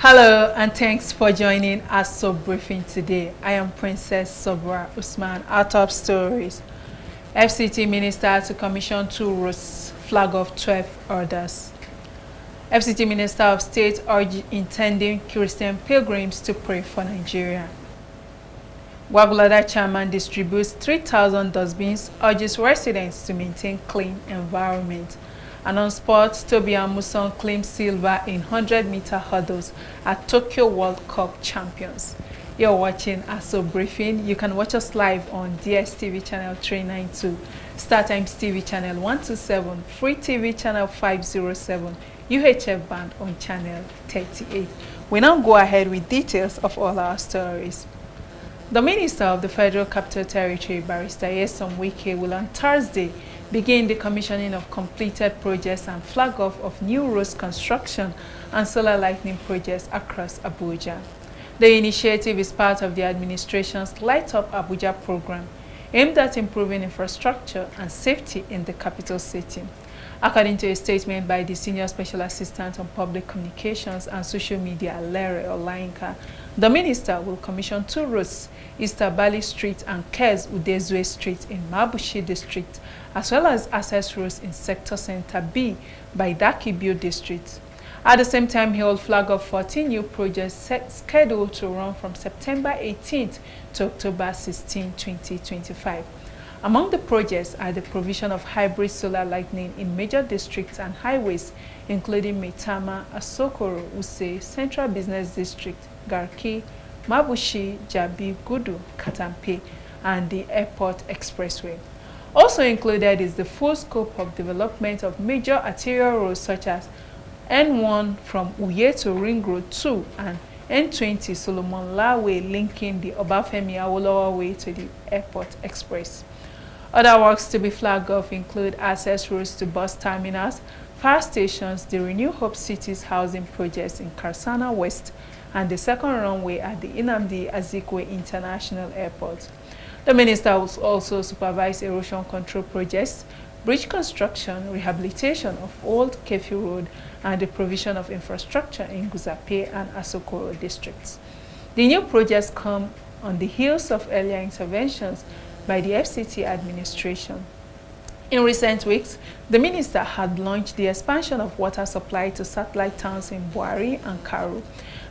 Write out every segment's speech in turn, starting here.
Hello and thanks for joining Aso Briefing today. I am Princess Sobra Usman. Our top stories. FCT Minister to commission 2 routes, flag of 12 orders. FCT Minister of State urged intending Christian pilgrims to pray for Nigeria. Gwagwalada chairman distributes 3,000 dustbins, urges residents to maintain clean environment. And on sports, Toby Amuson claims silver in 100-meter hurdles at Tokyo World Cup champions. You're watching Aso Briefing. You can watch us live on DSTV channel 392, StarTimes TV channel 127, Free TV channel 507, UHF band on channel 38. We now go ahead with details of all our stories. The Minister of the Federal Capital Territory, Barrister Nyesom Wike, will on Thursday begin the commissioning of completed projects and flag off of new roads construction and solar lighting projects across Abuja. The initiative is part of the administration's Light Up Abuja program, aimed at improving infrastructure and safety in the capital city. According to a statement by the Senior Special Assistant on Public Communications and Social Media, Lere Olainka, the minister will commission 2 roads, Easter Bali Street and Kez Udezwe Street in Mabushi District, as well as access roads in Sector Center B by Dakibio District. At the same time, he will flag up 14 new projects scheduled to run from September 18th to October 16, 2025. Among the projects are the provision of hybrid solar lighting in major districts and highways, including Maitama, Asokoro, Use, Central Business District, Garki, Mabushi, Jabi, Gudu, Katampe, and the Airport Expressway. Also included is the full scope of development of major arterial roads such as N1 from Uye to Ring Road 2 and N20 Solomon Lawe linking the Obafemi Awolowo Way to the Airport Express. Other works to be flagged off include access roads to bus terminals, fire stations, the Renew Hope Cities housing projects in Karsana West, and the second runway at the Nnamdi Azikiwe International Airport. The minister will also supervise erosion control projects, bridge construction, rehabilitation of Old Kefi Road, and the provision of infrastructure in Guzape and Asokoro districts. The new projects come on the heels of earlier interventions by the FCT administration. In recent weeks, the minister had launched the expansion of water supply to satellite towns in Buari and Karu,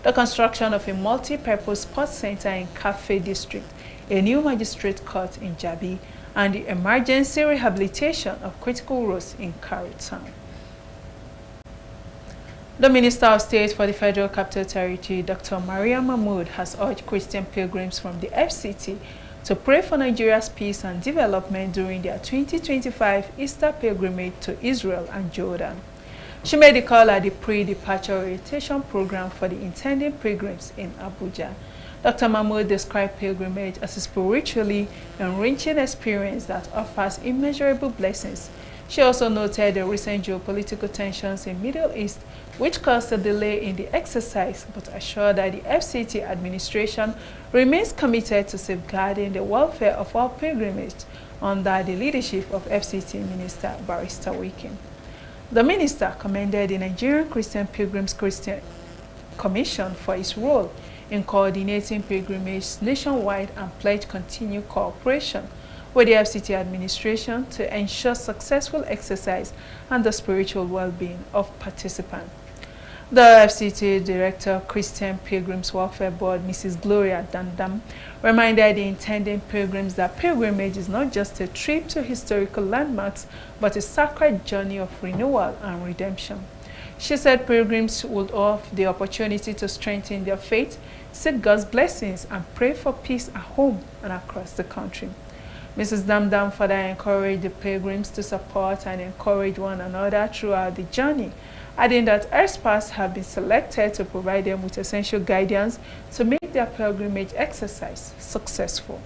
the construction of a multi-purpose sports center in Cafe District, a new magistrate court in Jabi, and the emergency rehabilitation of critical roads in Karu town. The Minister of State for the Federal Capital Territory, Dr. Maria Mahmood, has urged Christian pilgrims from the FCT to pray for Nigeria's peace and development during their 2025 Easter pilgrimage to Israel and Jordan. She made the call at the pre-departure orientation program for the intending pilgrims in Abuja. Dr. Mahmood described pilgrimage as a spiritually enriching experience that offers immeasurable blessings. She also noted the recent geopolitical tensions in the Middle East, which caused a delay in the exercise, but assured that the FCT administration remains committed to safeguarding the welfare of all pilgrimages under the leadership of FCT Minister Barrister Wike. The minister commended the Nigerian Christian Pilgrims Christian Commission for its role in coordinating pilgrimages nationwide and pledged continued cooperation with the FCT administration to ensure successful exercise and the spiritual well-being of participants. The FCT Director of Christian Pilgrims Welfare Board, Mrs. Gloria Dandam, reminded the intending pilgrims that pilgrimage is not just a trip to historical landmarks, but a sacred journey of renewal and redemption. She said pilgrims would have the opportunity to strengthen their faith, seek God's blessings, and pray for peace at home and across the country. Mrs. Damdam further encouraged the pilgrims to support and encourage one another throughout the journey, adding that experts have been selected to provide them with essential guidance to make their pilgrimage exercise successful.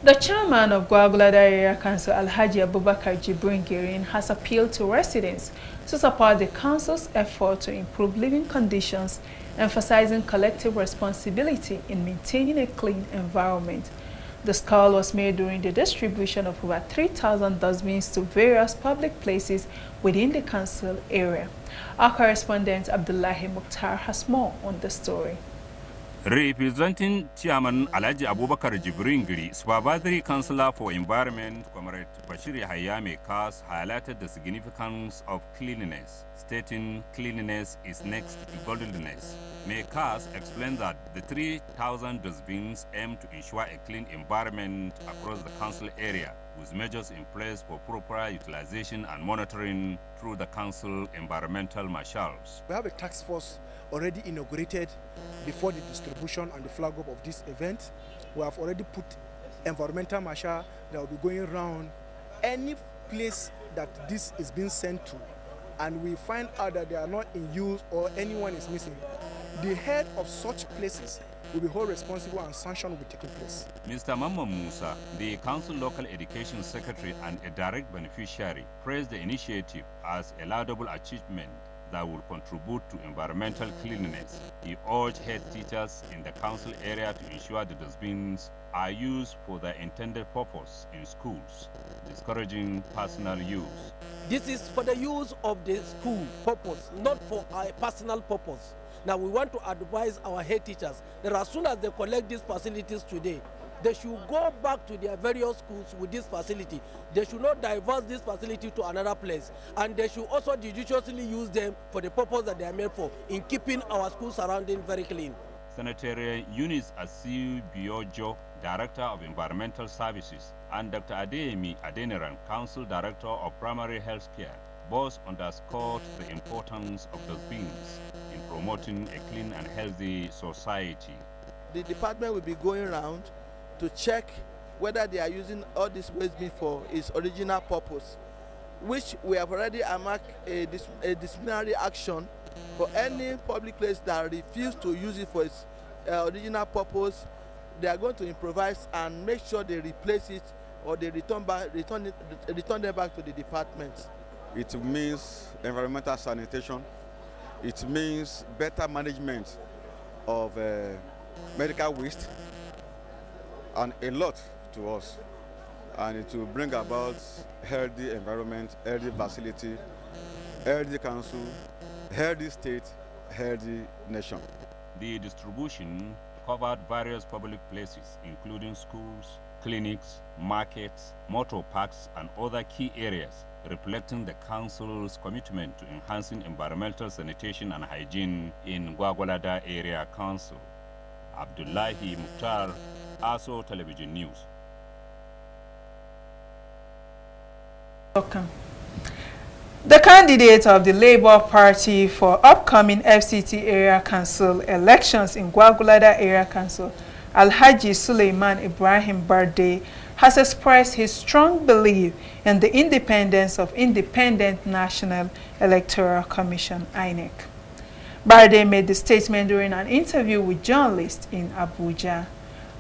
The chairman of Gwagwalada Area Council, Alhaji Abubakar Jibrin Girin, has appealed to residents to support the council's effort to improve living conditions, emphasizing collective responsibility in maintaining a clean environment. This call was made during the distribution of over 3,000 dustbins to various public places within the council area. Our correspondent Abdullahi Mukhtar has more on the story. Representing Chairman Alhaji Abubakar Jibringiri, Supervisory Councillor for Environment, Comrade Bashir Hayame Kas highlighted the significance of cleanliness, stating cleanliness is next to godliness. May Kas explained that the 3,000 dustbins aim to ensure a clean environment across the council area, with measures in place for proper utilization and monitoring through the council environmental marshals. We have a task force already inaugurated before the distribution and the flag up of this event. We have already put environmental marshal that will be going around any place that this is being sent to, and we find out that they are not in use or anyone is missing. The head of such places will be held responsible and sanction will be taking place. Mr. Mamman Musa, the Council Local Education Secretary and a direct beneficiary, praised the initiative as a laudable achievement that will contribute to environmental cleanliness. He urged head teachers in the council area to ensure the dustbins are used for their intended purpose in schools, discouraging personal use. This is for the use of the school purpose, not for our personal purpose. Now we want to advise our head teachers that as soon as they collect these facilities today, they should go back to their various schools with this facility. They should not divert this facility to another place. And they should also judiciously use them for the purpose that they are made for, in keeping our school surroundings very clean. Senator Eunice Asiu Biojo, Director of Environmental Services, and Dr. Adeyemi Adeniran, Council Director of Primary Health Care, both underscored the importance of dustbins in promoting a clean and healthy society. The department will be going around to check whether they are using all this waste bin for its original purpose, which we have already marked a disciplinary action for any public place that refuse to use it for its original purpose. They are going to improvise and make sure they replace it or they return them back to the department. It means environmental sanitation. It means better management of medical waste, and a lot to us. And it will bring about healthy environment, healthy facility, healthy council, healthy state, healthy nation. The distribution covered various public places, including schools, clinics, markets, motor parks, and other key areas, reflecting the council's commitment to enhancing environmental sanitation and hygiene in Gwagwalada Area Council. Abdullahi Mukhtar, Aso Television News. Welcome. The candidate of the Labour Party for upcoming FCT Area Council elections in Gwagwalada Area Council, Alhaji Suleiman Ibrahim Barde, has expressed his strong belief in the independence of Independent National Electoral Commission, INEC. Barde made the statement during an interview with journalists in Abuja.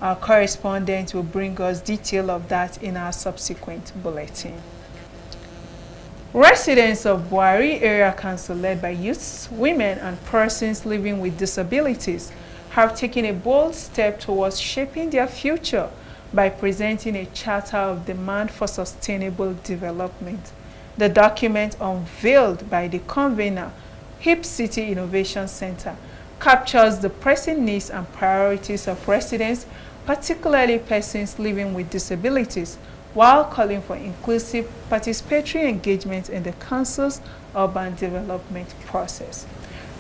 Our correspondent will bring us detail of that in our subsequent bulletin. Residents of Buhari Area Council, led by youths, women, and persons living with disabilities, have taken a bold step towards shaping their future by presenting a charter of demand for sustainable development. The document, unveiled by the convener, HIP City Innovation Center, captures the pressing needs and priorities of residents, particularly persons living with disabilities, while calling for inclusive participatory engagement in the council's urban development process.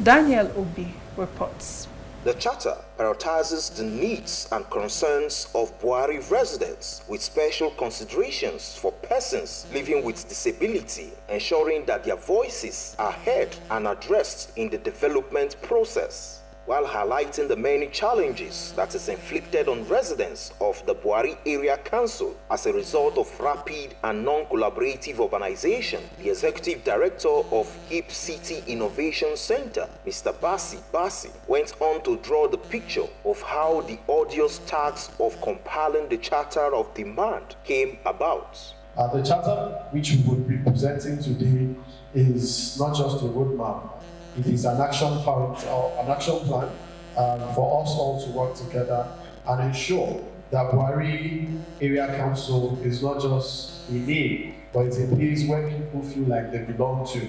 Daniel Obi reports. The charter prioritizes the needs and concerns of Buhari residents with special considerations for persons living with disability, ensuring that their voices are heard and addressed in the development process, while highlighting the many challenges that is inflicted on residents of the Buhari Area Council as a result of rapid and non-collaborative urbanization. The Executive Director of HIP City Innovation Center, Mr. Basi, went on to draw the picture of how the odious task of compiling the Charter of Demand came about. The charter which we would be presenting today is not just a roadmap. It is an action plan for us all to work together and ensure that Buhari Area Council is not just a name, but it's a place where people feel like they belong to.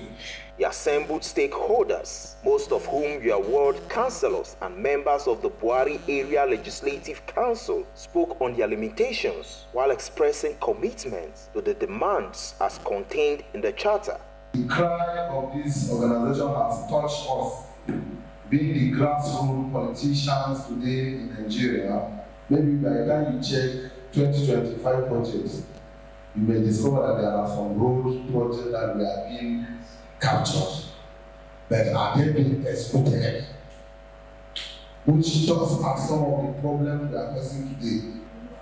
The assembled stakeholders, most of whom were ward councillors and members of the Buhari Area Legislative Council, spoke on their limitations while expressing commitment to the demands as contained in the charter. The cry of this organization has touched us, being the grassroots politicians today in Nigeria. Maybe by the time you check 2025 projects, you may discover that there are some road projects that we are being captured, but are they being executed? Which just are some of the problems we are facing today.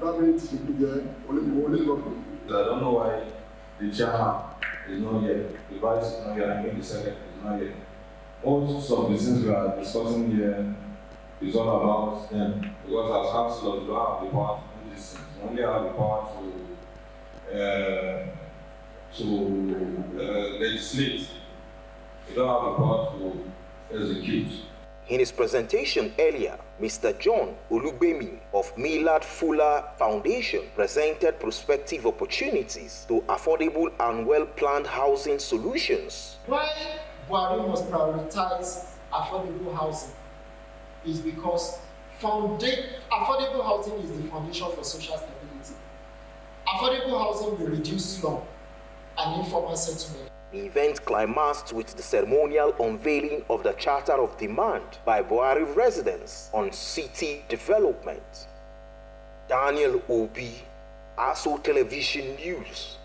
That means I don't know why the chairman is not here, the vice is not here, and the secretary is not here. Most of the things we are discussing here is all about them, because as councillors, you don't have the power to do these things. You only have the power to legislate. You don't have the power to execute. In his presentation earlier, Mr. John Olugbemi of Millard Fuller Foundation presented prospective opportunities to affordable and well-planned housing solutions. Why Buhari must prioritize affordable housing is because affordable housing is the foundation for social stability. Affordable housing will reduce slum and informal settlement. The event climaxed with the ceremonial unveiling of the Charter of Demand by Buhari residents on city development. Daniel Obi, Aso Television News.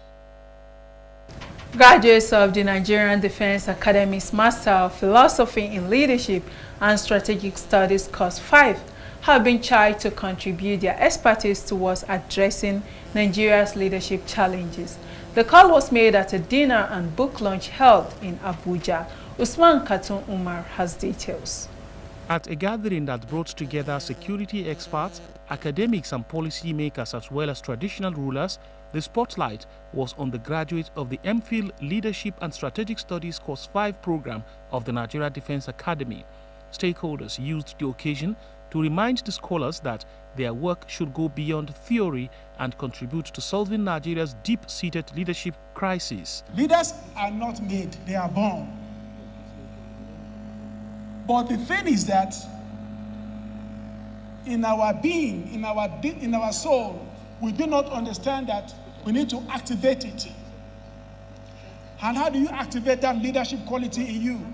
Graduates of the Nigerian Defense Academy's Master of Philosophy in Leadership and Strategic Studies Course 5 have been charged to contribute their expertise towards addressing Nigeria's leadership challenges. The call was made at a dinner and book launch held in Abuja. Usman Katun Umar has details. At a gathering that brought together security experts, academics and policy makers as well as traditional rulers, the spotlight was on the graduates of the MPhil Leadership and Strategic Studies Course 5 program of the Nigeria Defense Academy. Stakeholders used the occasion to remind the scholars that their work should go beyond theory and contribute to solving Nigeria's deep-seated leadership crisis. Leaders are not made, they are born. But the thing is that in our being, in our soul, we do not understand that we need to activate it. And how do you activate that leadership quality in you?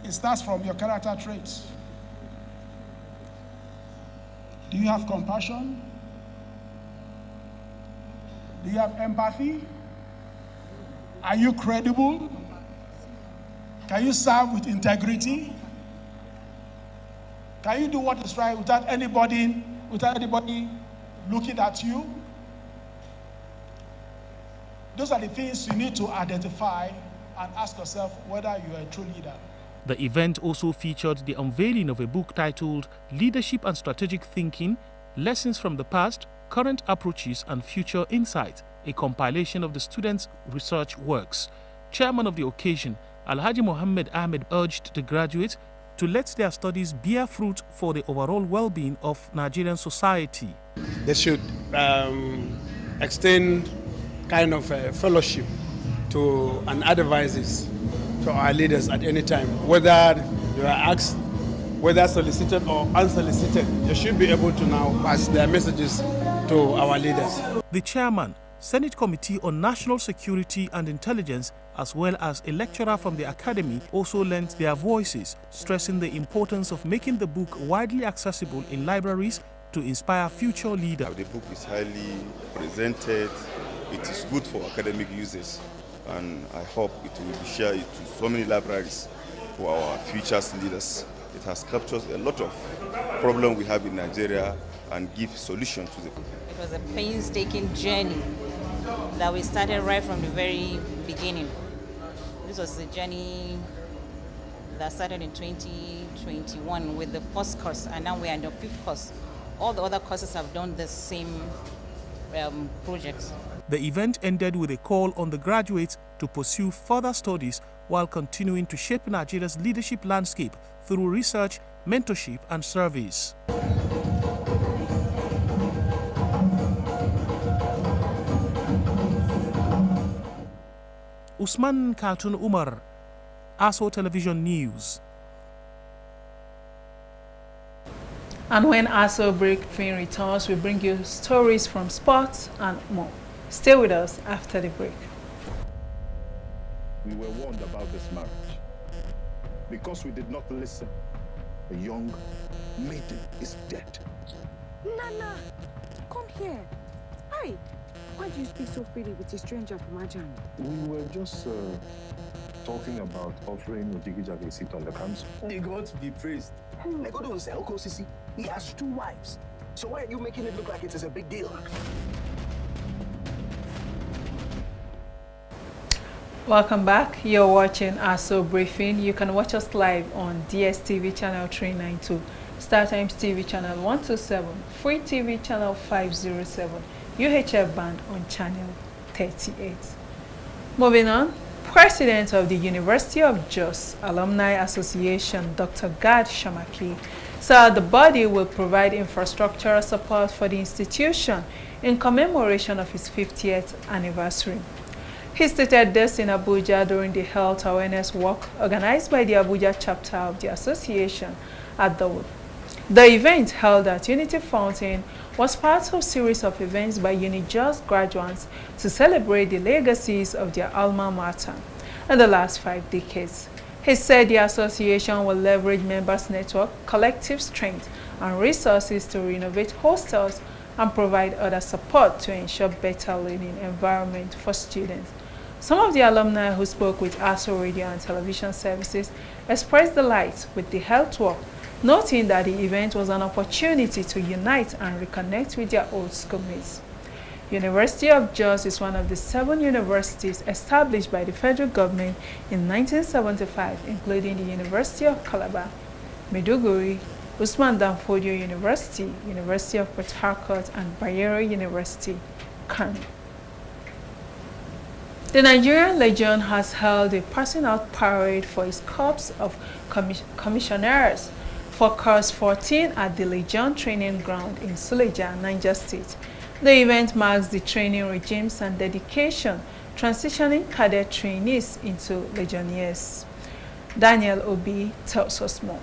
It starts from your character traits. Do you have compassion? Do you have empathy? Are you credible? Can you serve with integrity? Can you do what is right without anybody looking at you? Those are the things you need to identify and ask yourself whether you are a true leader. The event also featured the unveiling of a book titled Leadership and Strategic Thinking, Lessons from the Past, Current Approaches and Future Insight, a compilation of the students' research works. Chairman of the occasion, Alhaji Mohammed Ahmed urged the graduates to let their studies bear fruit for the overall well-being of Nigerian society. They should extend kind of a fellowship to and advices to our leaders at any time, whether you are asked, whether solicited or unsolicited. They should be able to now pass their messages to our leaders. The chairman, Senate Committee on National Security and Intelligence, as well as a lecturer from the academy, also lent their voices, stressing the importance of making the book widely accessible in libraries to inspire future leaders. The book is highly presented. It is good for academic users, and I hope it will be shared to so many libraries for our future leaders. It has captured a lot of problems we have in Nigeria and give solutions to them. It was a painstaking journey that we started right from the very beginning. This was a journey that started in 2021 with the first course, and now we are in the 5th course. All the other courses have done the same projects. The event ended with a call on the graduates to pursue further studies while continuing to shape Nigeria's leadership landscape through research, mentorship, and service. Usman Kaltun Umar, Aso Television News. And when Aso Briefing returns, we bring you stories from sports and more. Stay with us after the break. We were warned about this marriage. Because we did not listen, a young maiden is dead. Nana, come here. Hi. Why do you speak so freely with a stranger from Ajan? We were just talking about offering Ojigijag a seat on the council. God be praised. Negodo say Okosisi. He has 2 wives. So why are you making it look like it is a big deal? Welcome back. You're watching Aso Briefing. You can watch us live on DSTV channel 392, StarTimes TV channel 127, Free TV channel 507, UHF band on channel 38. Moving on, President of the University of Jos Alumni Association, Dr. Gad Shamaki, said the body will provide infrastructural support for the institution in commemoration of its 50th anniversary. He stated this in Abuja during the health awareness walk organized by the Abuja chapter of the association at the event held at Unity Fountain was part of a series of events by UniJust graduates to celebrate the legacies of their alma mater in the last 5 decades. He said the association will leverage members' network, collective strength, and resources to renovate hostels and provide other support to ensure better learning environment for students. Some of the alumni who spoke with Aso Radio and Television Services expressed delight with the health walk, noting that the event was an opportunity to unite and reconnect with their old schoolmates. University of Jos is one of the 7 universities established by the federal government in 1975, including the University of Calabar, Maiduguri, Usman Danfodio University, University of Port Harcourt, and Bayero University, Kano. The Nigerian Legion has held a passing out parade for its corps of commissioners for Course 14 at the Legion Training Ground in Suleja, Niger State. The event marks the training regimes and dedication, transitioning cadet trainees into legionnaires. Daniel Obi tells us more.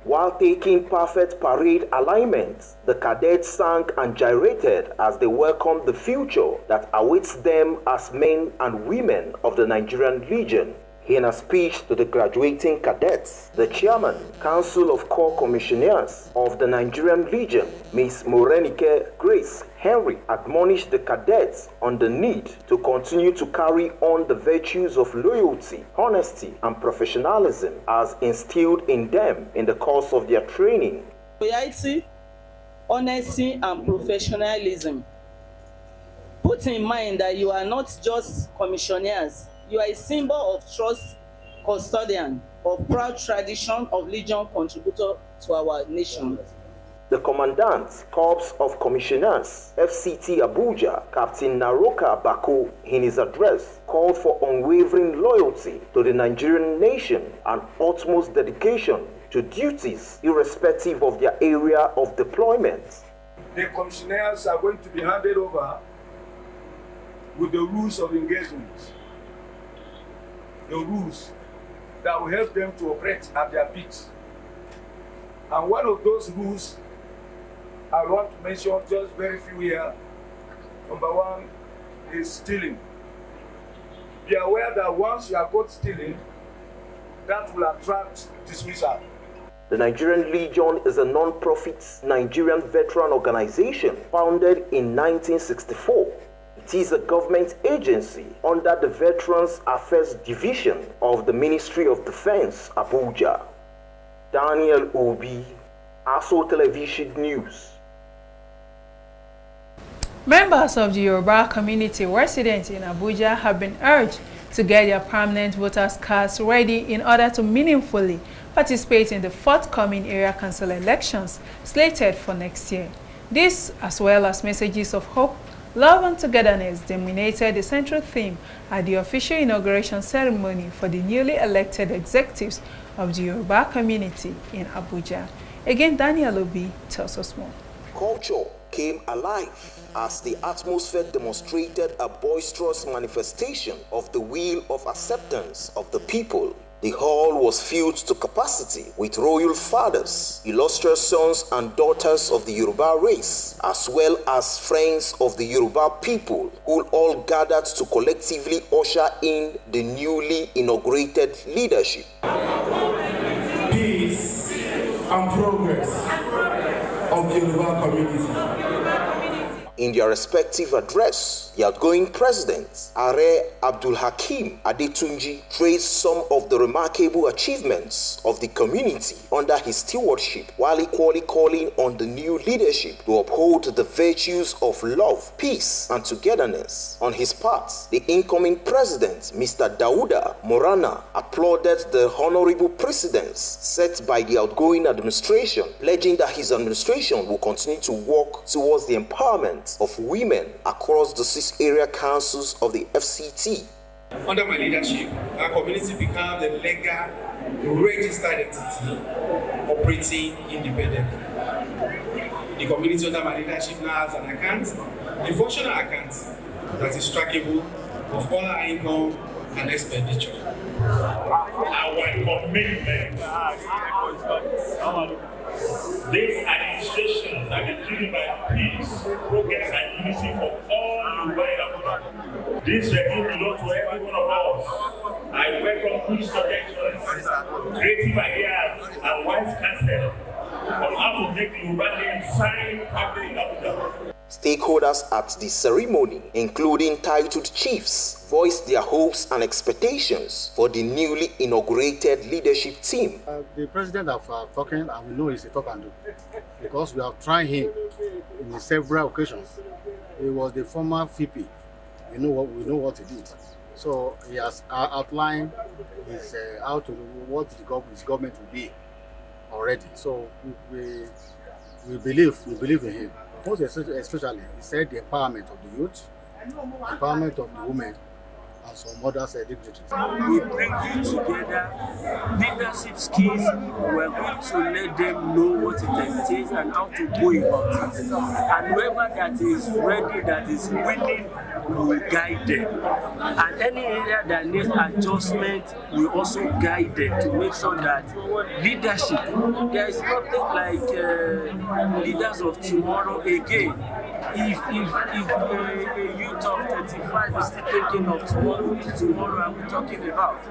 While taking perfect parade alignment, the cadets sang and gyrated as they welcomed the future that awaits them as men and women of the Nigerian Legion. In a speech to the graduating cadets, the chairman, Council of Corps Commissioners of the Nigerian Legion, Ms. Morenike Grace Henry, admonished the cadets on the need to continue to carry on the virtues of loyalty, honesty, and professionalism as instilled in them in the course of their training. Loyalty, honesty, and professionalism. Put in mind that you are not just commissioners. You are a symbol of trust, custodian of proud tradition of Legion contributor to our nation. The Commandant, Corps of Commissioners, FCT Abuja, Captain Naroka Bako, in his address, called for unwavering loyalty to the Nigerian nation and utmost dedication to duties irrespective of their area of deployment. The commissioners are going to be handed over with the rules of engagement, the rules that will help them to operate at their beat. And one of those rules I want to mention just very few here. Number 1 is stealing. Be aware that once you are caught stealing, that will attract dismissal. The Nigerian Legion is a non-profit Nigerian veteran organization founded in 1964. It is a government agency under the Veterans Affairs Division of the Ministry of Defense, Abuja. Daniel Obi, Aso Television News. Members of the Yoruba community residents in Abuja have been urged to get their permanent voters' cards ready in order to meaningfully participate in the forthcoming area council elections slated for next year. This, as well as messages of hope, love and togetherness, dominated the central theme at the official inauguration ceremony for the newly elected executives of the Yoruba community in Abuja. Again, Daniel Obi tells us more. Culture came alive as the atmosphere demonstrated a boisterous manifestation of the will of acceptance of the people. The hall was filled to capacity with royal fathers, illustrious sons and daughters of the Yoruba race, as well as friends of the Yoruba people, who all gathered to collectively usher in the newly inaugurated leadership. Peace and progress of the Yoruba community. In their respective address, the outgoing president, Are Abdul Hakim Adetunji, praised some of the remarkable achievements of the community under his stewardship, while equally calling on the new leadership to uphold the virtues of love, peace, and togetherness. On his part, the incoming president, Mr. Dauda Morana, applauded the honorable precedents set by the outgoing administration, pledging that his administration will continue to work towards the empowerment of women across the 6 area councils of the FCT. Under my leadership, our community became the legal registered entity operating independently. The community under my leadership now has an account, a functional account that is trackable of all our income and expenditure. Our commitment. This administration has been driven by peace, progress, and unity for all Yoruba. This regime belongs to every one of us. I welcome good suggestions, creative ideas, and wise counsel on how to make the Yoruba name shine public capital. Stakeholders at the ceremony, including titled chiefs, voiced their hopes and expectations for the newly inaugurated leadership team. The president of talking, and we know he's a talk and do, because we have tried him in several occasions. He was the former VP. We know what he did. So he has outlined his what his government will be already. So we believe in him. Most especially, he said the empowerment of the youth, empowerment of the women, and some other dignitaries. We bring you together, leadership skills. We're going to let them know what it entails and how to go about it. And whoever that is ready, that is willing, we will guide them. And any area that needs adjustment, we also guide them to make sure that leadership, there is nothing like leaders of tomorrow again. If a youth of 35 is still thinking of tomorrow are we talking about?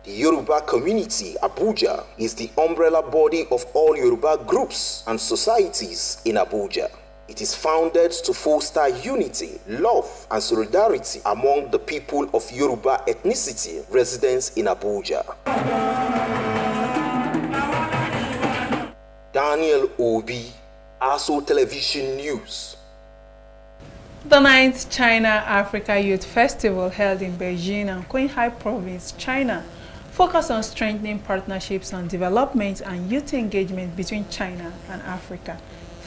The Yoruba community, Abuja, is the umbrella body of all Yoruba groups and societies in Abuja. It is founded to foster unity, love, and solidarity among the people of Yoruba ethnicity residents in Abuja. Daniel Obi, Aso Television News. The 9th China-Africa Youth Festival held in Beijing and Qinghai Province, China, focused on strengthening partnerships on development and youth engagement between China and Africa.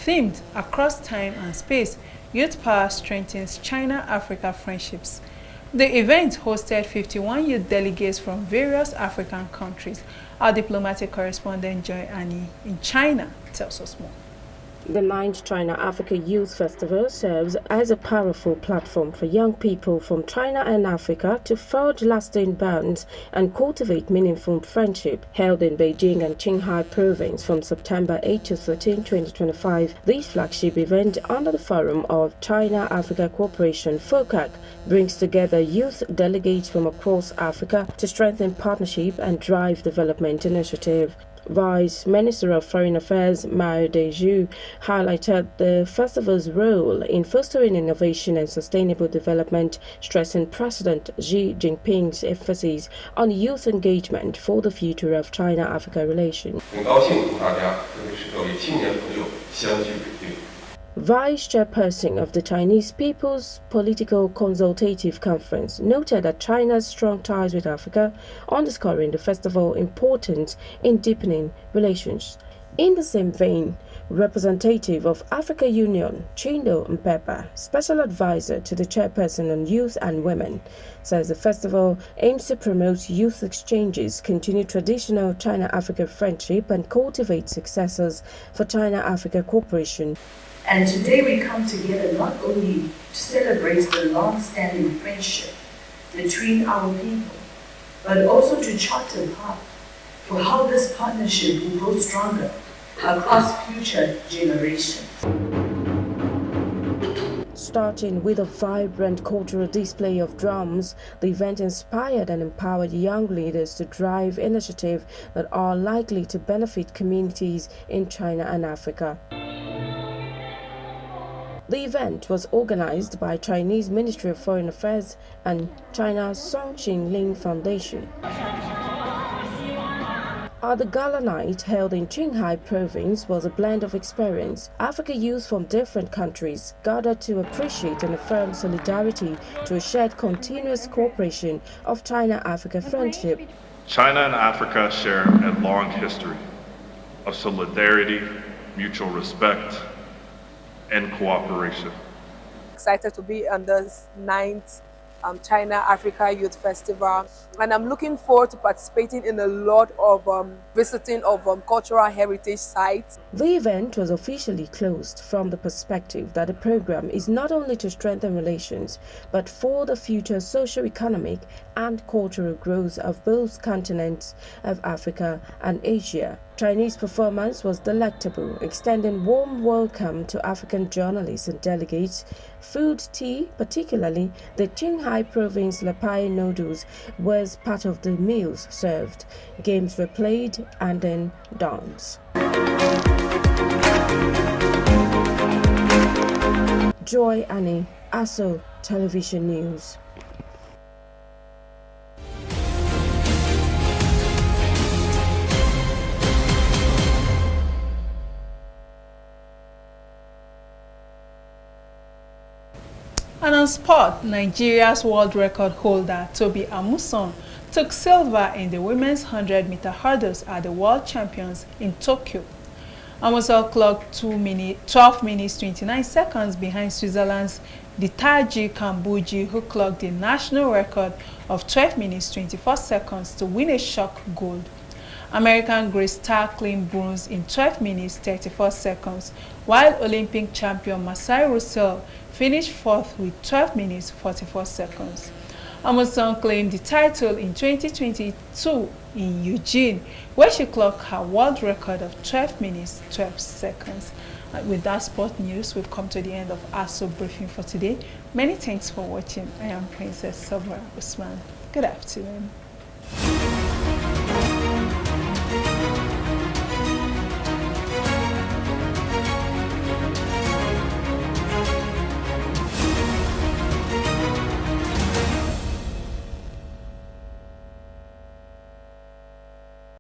Themed across time and space, Youth Power Strengthens China-Africa Friendships. The event hosted 51 youth delegates from various African countries. Our diplomatic correspondent Joy Annie in China tells us more. The 9th China-Africa Youth Festival serves as a powerful platform for young people from China and Africa to forge lasting bonds and cultivate meaningful friendship. Held in Beijing and Qinghai Province from September 8 to 13, 2025, this flagship event under the Forum of China-Africa Cooperation (FOCAC) brings together youth delegates from across Africa to strengthen partnership and drive development initiative. Vice Minister of Foreign Affairs Mao Deju highlighted the festival's role in fostering innovation and sustainable development, stressing President Xi Jinping's emphasis on youth engagement for the future of China-Africa relations. Vice Chairperson of the Chinese People's Political Consultative Conference noted that China's strong ties with Africa, underscoring the festival's importance in deepening relations. In the same vein, representative of Africa Union, Chindo Mpepa, special advisor to the chairperson on youth and women, says the festival aims to promote youth exchanges, continue traditional China-Africa friendship, and cultivate successors for China-Africa cooperation. And today we come together not only to celebrate the long-standing friendship between our people, but also to chart a path for how this partnership will grow stronger across future generations. Starting with a vibrant cultural display of drums, the event inspired and empowered young leaders to drive initiatives that are likely to benefit communities in China and Africa. The event was organized by Chinese Ministry of Foreign Affairs and China's Songqing Ling Foundation. At the gala night held in Qinghai province was a blend of experience. Africa youth from different countries gathered to appreciate and affirm solidarity to a shared continuous cooperation of China-Africa friendship. China and Africa share a long history of solidarity, mutual respect, and cooperation. Excited to be on this 9th China-Africa Youth Festival, and I'm looking forward to participating in a lot of visiting of cultural heritage sites. The event was officially closed from the perspective that the program is not only to strengthen relations, but for the future socio-economic and cultural growth of both continents of Africa and Asia. Chinese performance was delectable, extending warm welcome to African journalists and delegates. Food, tea, particularly the Qinghai province Lapai noodles, was part of the meals served. Games were played and then dance. Joy Annie, Aso Television News. And on sport, Nigeria's world record holder Toby Amusan took silver in the women's 100-meter hurdles at the World Champions in Tokyo. Amusan clocked 12 minutes 29 seconds behind Switzerland's Ditaji Kambuji, who clocked the national record of 12 minutes 24 seconds to win a shock gold. American Grace Starr claimed bronze in 12 minutes 34 seconds, while Olympic champion Masai Russell finished fourth with 12 minutes 44 seconds. Amusan claimed the title in 2022 in Eugene, where she clocked her world record of 12 minutes 12 seconds. And with that sport news, we've come to the end of Aso Briefing for today. Many thanks for watching. I am Princess Sobra Usman. Good afternoon.